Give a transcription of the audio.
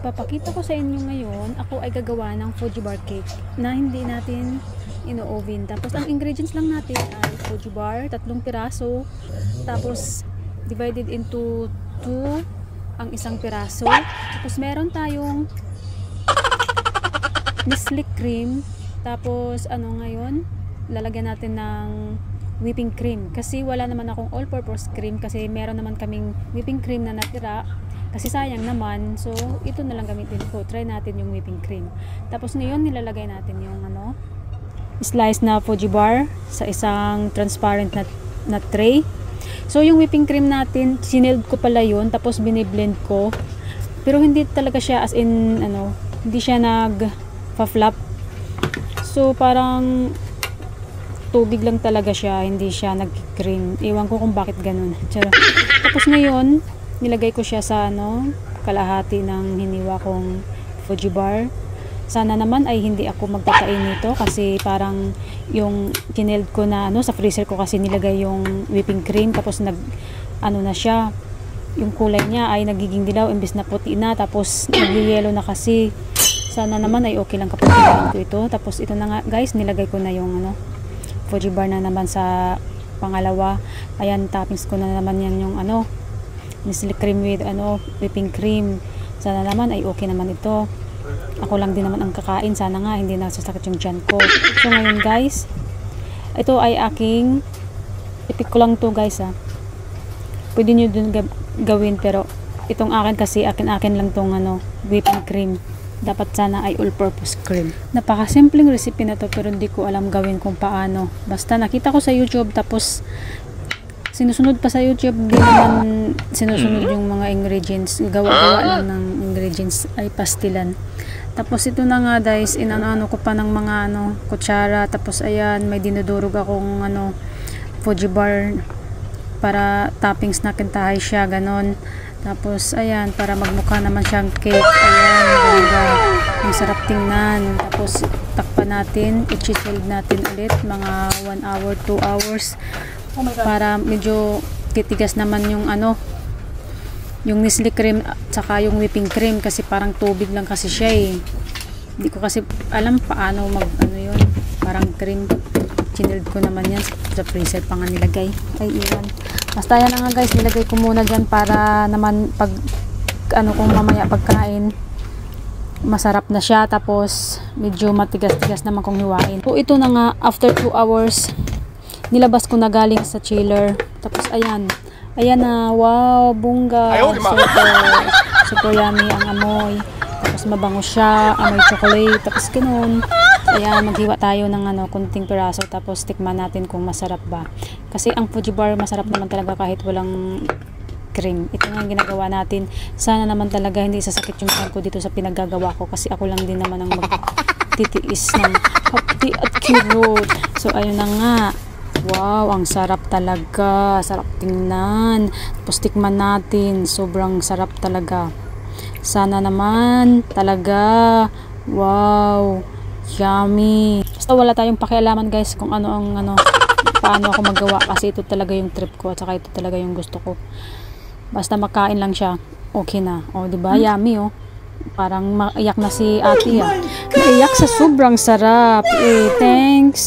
Papakita ko sa inyo ngayon, ako ay gagawa ng Fuji bar cake na hindi natin ino-oven. Tapos ang ingredients lang natin ay Fuji bar, 3 piraso. Tapos divided into 2 ang isang piraso. Tapos meron tayong Nestle cream. Tapos ano ngayon, lalagyan natin ng whipping cream. Kasi wala naman akong all-purpose cream kasi meron naman kaming whipping cream na natira. Kasi sayang naman. So, ito na lang gamitin ko. Try natin yung whipping cream. Tapos ngayon, nilalagay natin yung slice na Fuji bar sa isang transparent na tray. So, yung whipping cream natin, siniled ko pala yun. Tapos, biniblend ko. Pero hindi talaga siya as in, hindi siya nag-flop. So, parang tubig lang talaga siya. Hindi siya nag-cream. Iwan ko kung bakit ganun. Tapos ngayon, nilagay ko siya sa kalahati ng hiniwa kong Fuji bar. Sana naman ay hindi ako magtatain nito kasi parang yung kineld ko na sa freezer ko kasi nilagay yung whipping cream tapos na siya, yung kulay niya ay nagiging dilaw imbes na puti na, tapos nag-yellow na kasi. Sana naman ay okay lang kapag nilagay ko ito. Tapos ito na nga guys, nilagay ko na yung Fuji bar na naman sa pangalawa. Ayan, toppings ko na naman yan yung Nestle cream with whipping cream. Sana naman ay okay naman ito. Ako lang din naman ang kakain. Sana nga hindi nasasakit yung tiyan ko. So ngayon guys, ito ay aking ipik ko lang to guys Pwede nyo dun gawin pero itong akin kasi akin lang tong whipping cream. Dapat sana ay all-purpose cream. Napaka-simpleng recipe na to pero hindi ko alam gawin kung paano. Basta nakita ko sa YouTube tapos sinusunod pa sa YouTube, di naman sinusunod yung mga ingredients. Gawa-gawa lang ng ingredients ay pastilan. Tapos ito na nga guys, inano ko pa ng mga kutsara. Tapos ayan, may dinudurog akong Fuji bar para toppings na kintahay siya, ganon. Tapos ayan, para magmukha naman siyang cake. Ayan, ganda. Ang sarap tingnan. Tapos takpan natin, i-chisel natin ulit mga 1 hour, 2 hours. Para medyo titigas naman yung yung Nestle cream at saka yung whipping cream kasi parang tubig lang kasi siya hindi ko kasi alam paano yun, parang cream. Chinilled ko naman yan sa freezer pa nga nilagay. Ay iwan, basta yan na nga guys, nilagay ko muna dyan para naman pag kung mamaya pagkain masarap na siya. Tapos medyo matigas-tigas naman kung hiwain. So ito na nga, after 2 hours nilabas ko na galing sa chiller. Tapos ayan na, wow, bongga, super yummy ang amoy. Tapos mabango siya, amoy chocolate. Tapos ganun. Ayan, maghiwa tayo ng kunting piraso tapos tikman natin kung masarap ba. Kasi ang Fuji bar masarap naman talaga kahit walang cream. Ito nga ginagawa natin. Sana naman talaga hindi sasakit yung tiyan ko dito sa pinaggagawa ko kasi ako lang din naman ang magtitiis ng hapdi at kirot. So ayun na nga. Wow, ang sarap talaga. Sarap tingnan. Tapos tikman natin. Sobrang sarap talaga. Sana naman talaga. Wow, yummy. Basta wala tayong pakialaman guys kung paano ako magawa kasi ito talaga yung trip ko at saka ito talaga yung gusto ko. Basta makain lang siya, okay na. O, diba? Yummy, Parang maiyak na si ate, Maiyak sa sobrang sarap. Thanks.